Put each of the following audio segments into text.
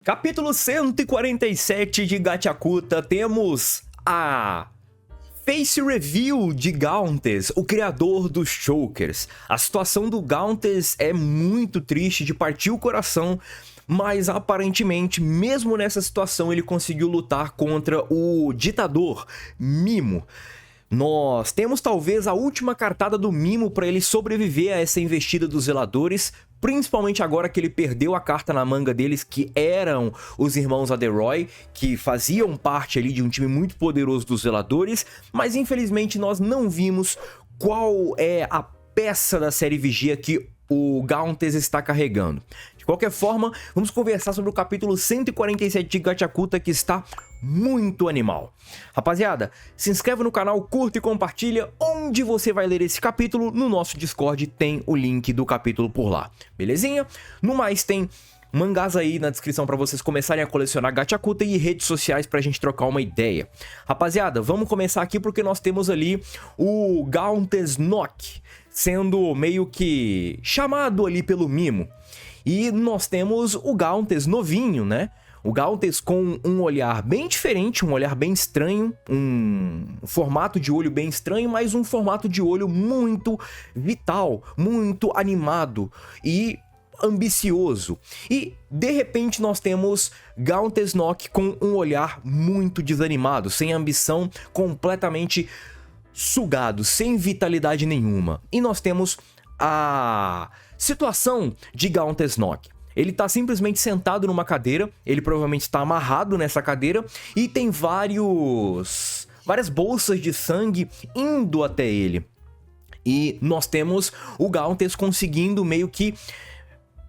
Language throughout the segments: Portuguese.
Capítulo 147 de Gachakuta, temos a Face Reveal de Gauntless, o criador dos Chokers. A situação do Gauntless é muito triste, de partir o coração, mas aparentemente, mesmo nessa situação, ele conseguiu lutar contra o ditador Mimo. Nós temos talvez a última cartada do Mimo para ele sobreviver a essa investida dos zeladores, principalmente agora que ele perdeu a carta na manga deles, que eram os irmãos Aderoy, que faziam parte ali de um time muito poderoso dos zeladores, mas infelizmente nós não vimos qual é a peça da série Vigia que o Gauntless está carregando. De qualquer forma, vamos conversar sobre o capítulo 147 de Gachakuta, que está muito animal. Rapaziada, se inscreve no canal, curta e compartilha. Onde você vai ler esse capítulo, no nosso Discord tem o link do capítulo por lá, belezinha? No mais, tem mangás aí na descrição para vocês começarem a colecionar Gachakuta e redes sociais pra gente trocar uma ideia. Rapaziada, vamos começar aqui porque nós temos ali o Gauntless Nock sendo meio que chamado ali pelo Mimo. E nós temos o Gauntless novinho, né? O Gauntless com um olhar bem diferente, um olhar bem estranho, um formato de olho bem estranho, mas um formato de olho muito vital, muito animado e ambicioso. E de repente nós temos Gauntless Nock com um olhar muito desanimado, sem ambição, completamente sugado, sem vitalidade nenhuma. E nós temos a situação de Gauntless Nock. Ele tá simplesmente sentado numa cadeira, ele provavelmente está amarrado nessa cadeira e tem várias bolsas de sangue indo até ele. E nós temos o Gauntless conseguindo meio que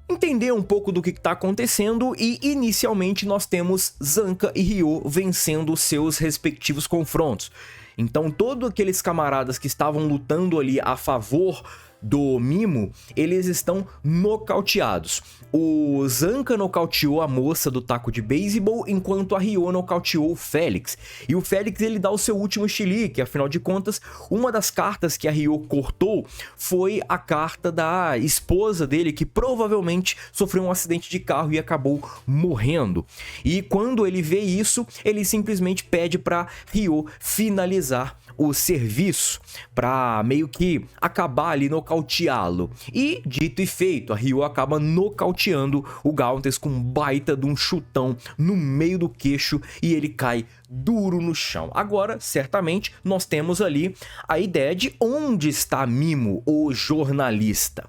entender um pouco do que está acontecendo, e inicialmente nós temos Zanka e Ryo vencendo seus respectivos confrontos. Então todos aqueles camaradas que estavam lutando ali a favor do Mimo, eles estão nocauteados. O Zanka nocauteou a moça do taco de beisebol, enquanto a Ryo nocauteou o Félix. E o Félix, ele dá o seu último chilique, afinal de contas, uma das cartas que a Ryo cortou foi a carta da esposa dele, que provavelmente sofreu um acidente de carro e acabou morrendo. E quando ele vê isso, ele simplesmente pede para Ryo finalizar o serviço, para meio que acabar ali nocauteá-lo. E dito e feito, a Ryo acaba nocauteando o Gauntless com um baita de um chutão no meio do queixo e ele cai duro no chão. Agora, certamente, nós temos ali a ideia de onde está Mimo, o jornalista.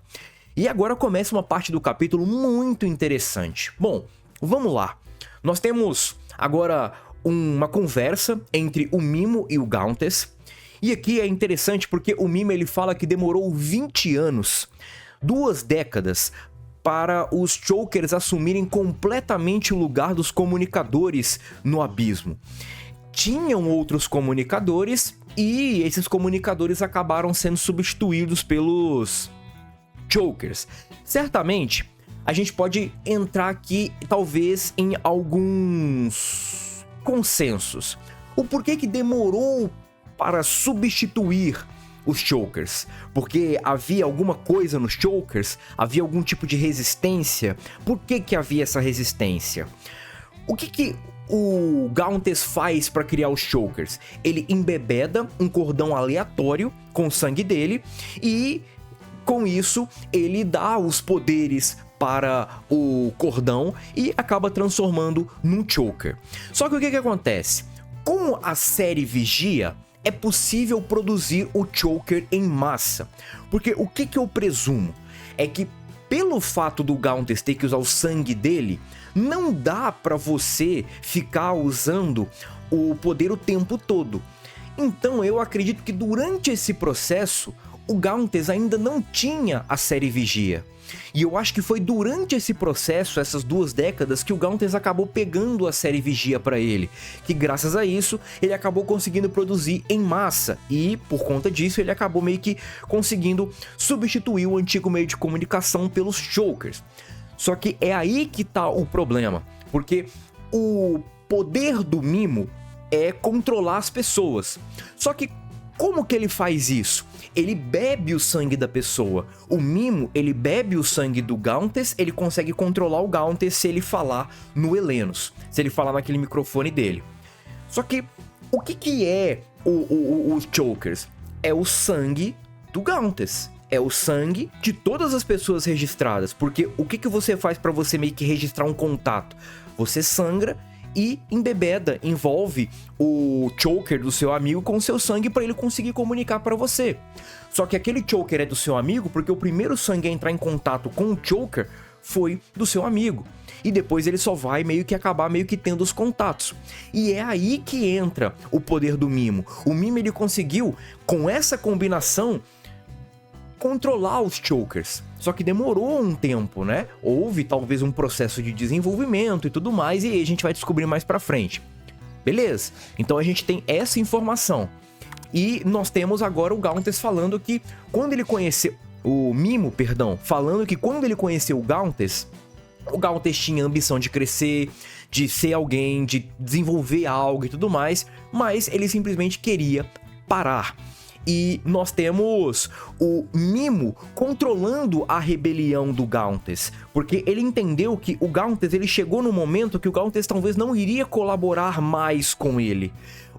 E agora começa uma parte do capítulo muito interessante. Bom, vamos lá. Nós temos agora uma conversa entre o Mimo e o Gauntless. E aqui é interessante porque o Mimo, ele fala que demorou 20 anos, 2 décadas, para os Chokers assumirem completamente o lugar dos comunicadores no abismo. Tinham outros comunicadores e esses comunicadores acabaram sendo substituídos pelos Chokers. Certamente, a gente pode entrar aqui talvez em alguns consensos. O porquê que demorou para substituir os Chokers? Porque havia alguma coisa nos Chokers? Havia algum tipo de resistência? Por que havia essa resistência? O que o Gauntless faz para criar os Chokers? Ele embebeda um cordão aleatório com o sangue dele e com isso ele dá os poderes para o cordão e acaba transformando num Choker. Só que o que acontece? Com a série Vigia, é possível produzir o Choker em massa. Porque o que eu presumo? É que pelo fato do Gauntless ter que usar o sangue dele, não dá pra você ficar usando o poder o tempo todo. Então eu acredito que durante esse processo, o Gauntless ainda não tinha a série Vigia. E eu acho que foi durante esse processo, essas 2 décadas, que o Gauntless acabou pegando a série Vigia pra ele. Que graças a isso, ele acabou conseguindo produzir em massa. E por conta disso, ele acabou meio que conseguindo substituir o antigo meio de comunicação pelos Chokers. Só que é aí que tá o problema. Porque o poder do Mimo é controlar as pessoas. Só que Como que ele faz isso? Ele bebe o sangue da pessoa. O Mimo, ele bebe o sangue do Gauntless, ele consegue controlar o Gauntless se ele falar no Helenos, se ele falar naquele microfone dele. Só que, o que é os Chokers? É o sangue do Gauntless. É o sangue de todas as pessoas registradas. Porque o que você faz pra você meio que registrar um contato? Você sangra e embebeda, envolve o choker do seu amigo com seu sangue para ele conseguir comunicar para você. Só que aquele choker é do seu amigo porque o primeiro sangue a entrar em contato com o choker foi do seu amigo. E depois ele só vai meio que acabar meio que tendo os contatos. E é aí que entra o poder do Mimo. O Mimo, ele conseguiu, com essa combinação, controlar os chokers. Só que demorou um tempo, né? Houve talvez um processo de desenvolvimento e tudo mais, e aí a gente vai descobrir mais pra frente. Beleza, então a gente tem essa informação. E nós temos agora o Gauntless falando que quando ele conheceu... O Mimo, perdão, falando que quando ele conheceu o Gauntless tinha a ambição de crescer, de ser alguém, de desenvolver algo e tudo mais, mas ele simplesmente queria parar. E nós temos o Mimo controlando a rebelião do Gauntless, porque ele entendeu que o Gauntless, ele chegou no momento que o Gauntless talvez não iria colaborar mais com ele.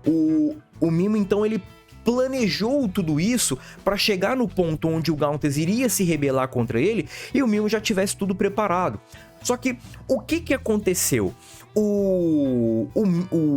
O Mimo, então, ele planejou tudo isso para chegar no ponto onde o Gauntless iria se rebelar contra ele e o Mimo já tivesse tudo preparado. Só que o que aconteceu? O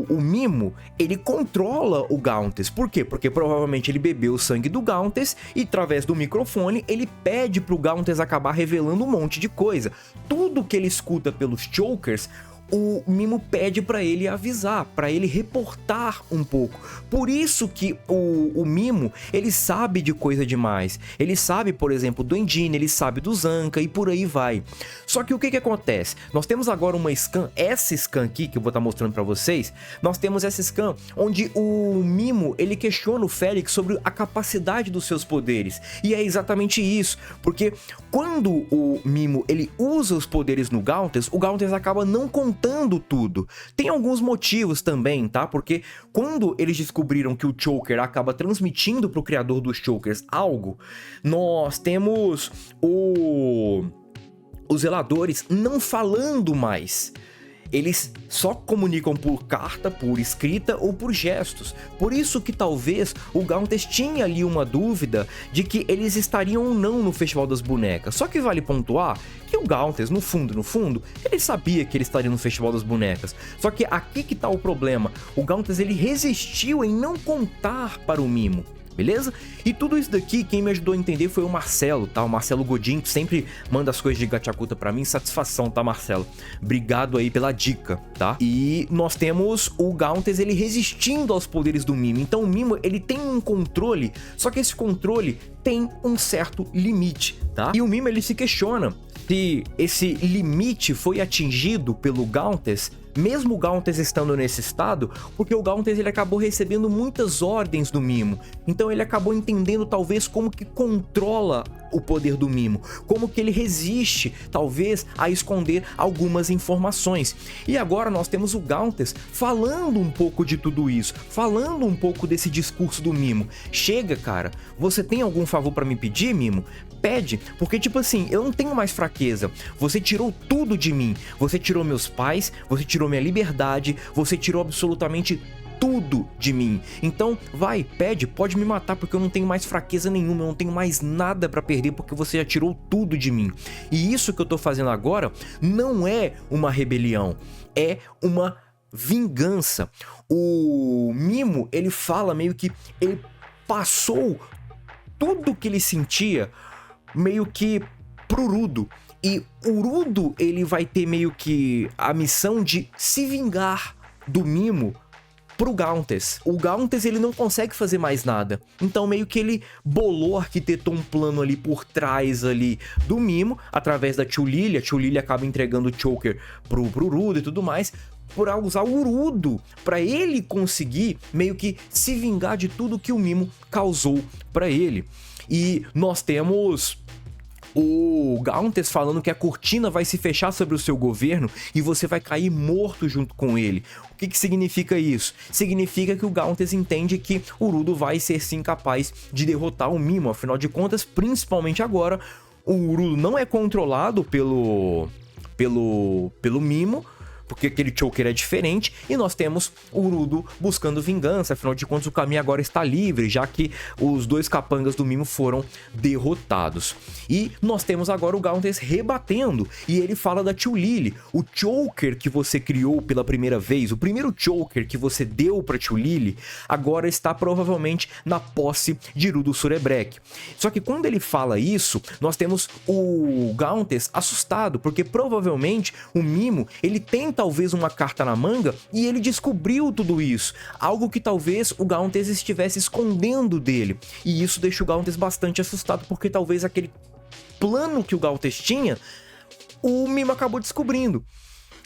Mimo, ele controla o Gauntless. Por quê? Porque provavelmente ele bebeu o sangue do Gauntless e através do microfone ele pede pro Gauntless acabar revelando um monte de coisa. Tudo que ele escuta pelos chokers, o Mimo pede pra ele avisar, pra ele reportar um pouco. Por isso que o Mimo, ele sabe de coisa demais. Ele sabe, por exemplo, do Engine, ele sabe do Zanca e por aí vai. Só que o que acontece? Nós temos agora uma scan, essa scan aqui que eu vou estar mostrando pra vocês. Nós temos essa scan onde o Mimo, ele questiona o Felix sobre a capacidade dos seus poderes. E é exatamente isso, porque quando o Mimo, ele usa os poderes no Gauntless, o Gauntless acaba não contando tudo. Tem alguns motivos também, tá? Porque quando eles descobriram que o Choker acaba transmitindo pro criador dos Chokers algo, nós temos os zeladores não falando mais. Eles só comunicam por carta, por escrita ou por gestos. Por isso que talvez o Gauntless tinha ali uma dúvida de que eles estariam ou não no Festival das Bonecas. Só que vale pontuar que o Gauntless, no fundo, ele sabia que ele estaria no Festival das Bonecas. Só que aqui que tá o problema. O Gauntless, ele resistiu em não contar para o Mimo. Beleza? E tudo isso daqui, quem me ajudou a entender foi o Marcelo, tá? O Marcelo Godin, que sempre manda as coisas de Gachakuta pra mim. Satisfação, tá, Marcelo? Obrigado aí pela dica, tá? E nós temos o Gauntless, ele resistindo aos poderes do Mimo. Então o Mimo, ele tem um controle, só que esse controle tem um certo limite, tá? E o Mimo, ele se questiona se esse limite foi atingido pelo Gauntless, mesmo o Gauntless estando nesse estado, porque o Gauntless, ele acabou recebendo muitas ordens do Mimo. Então ele acabou entendendo talvez como que controla o poder do Mimo, como que ele resiste talvez a esconder algumas informações. E agora nós temos o Gauntless falando um pouco de tudo isso, falando um pouco desse discurso do Mimo. Chega, cara, você tem algum favor pra me pedir, Mimo? Pede, porque tipo assim, eu não tenho mais fraqueza. Você tirou tudo de mim. Você tirou meus pais, você tirou minha liberdade, você tirou absolutamente tudo de mim. Então, vai, pede, pode me matar, porque eu não tenho mais fraqueza nenhuma, eu não tenho mais nada pra perder, porque você já tirou tudo de mim. E isso que eu tô fazendo agora não é uma rebelião, é uma vingança. O Mimo, ele fala meio que ele passou tudo que ele sentia meio que pro Rudo. E o Rudo, ele vai ter meio que a missão de se vingar do Mimo pro Gauntless. O Gauntless, ele não consegue fazer mais nada. Então meio que ele bolou, arquitetou um plano ali por trás ali do Mimo, através da Tio Lily. A Tio Lily acaba entregando o Choker pro Rudo e tudo mais, por usar o Rudo para ele conseguir meio que se vingar de tudo que o Mimo causou para ele. E nós temos o Gauntless falando que a cortina vai se fechar sobre o seu governo e você vai cair morto junto com ele. O que que significa isso? Significa que o Gauntless entende que o Urudo vai ser sim capaz de derrotar o Mimo, afinal de contas, principalmente agora, o Urudo não é controlado pelo Mimo, porque aquele Choker é diferente, e nós temos o Urudo buscando vingança, afinal de contas o caminho agora está livre, já que os dois capangas do Mimo foram derrotados. E nós temos agora o Gauntless rebatendo, e ele fala da Tio Lily, o Choker que você criou pela primeira vez, o primeiro Choker que você deu para Tio Lily, agora está provavelmente na posse de Urudo Surebrek. Só que quando ele fala isso, nós temos o Gauntless assustado, porque provavelmente o Mimo, ele tem talvez uma carta na manga e ele descobriu tudo isso, algo que talvez o Gauntless estivesse escondendo dele, e isso deixa o Gauntless bastante assustado, porque talvez aquele plano que o Gauntless tinha, o Mimo acabou descobrindo.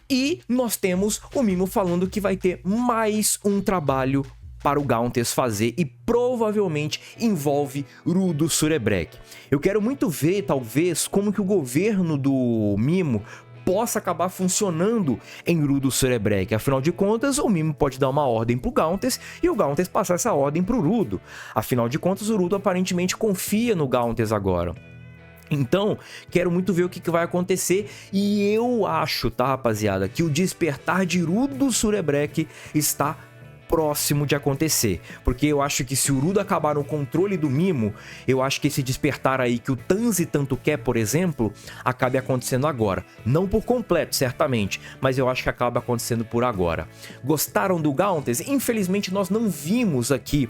E nós temos o Mimo falando que vai ter mais um trabalho para o Gauntless fazer, e provavelmente envolve Urudo Surebrek. Eu quero muito ver, talvez, como que o governo do Mimo possa acabar funcionando em Urudo Surebrek. Afinal de contas, o Mimo pode dar uma ordem pro Gauntless e o Gauntless passar essa ordem pro Urudo. Afinal de contas, o Urudo aparentemente confia no Gauntless agora. Então, quero muito ver o que vai acontecer, e eu acho, tá, rapaziada, que o despertar de Urudo Surebrek está próximo de acontecer, porque eu acho que se o Urudo acabar no controle do Mimo, eu acho que esse despertar aí que o Tanzi tanto quer, por exemplo, acabe acontecendo agora. Não por completo, certamente, mas eu acho que acaba acontecendo por agora. Gostaram do Gauntless? Infelizmente nós não vimos aqui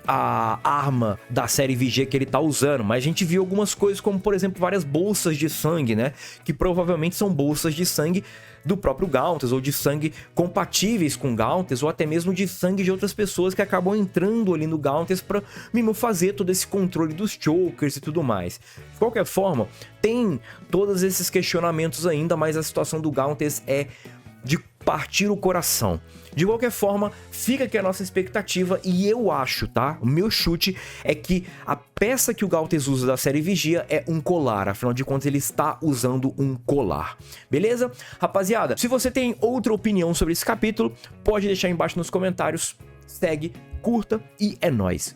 a arma da série VG que ele tá usando, mas a gente viu algumas coisas, como por exemplo várias bolsas de sangue, né, que provavelmente são bolsas de sangue do próprio Gauntless, ou de sangue compatíveis com Gauntless, ou até mesmo de sangue de outras pessoas que acabam entrando ali no Gauntless para Mimo fazer todo esse controle dos Chokers e tudo mais. De qualquer forma, tem todos esses questionamentos ainda, mas a situação do Gauntless é de partir o coração. De qualquer forma, fica aqui a nossa expectativa, e eu acho, tá? O meu chute é que a peça que o Gauntless usa da série Vigia é um colar, afinal de contas ele está usando um colar. Beleza? Rapaziada, se você tem outra opinião sobre esse capítulo, pode deixar aí embaixo nos comentários. Segue, curta e é nóis.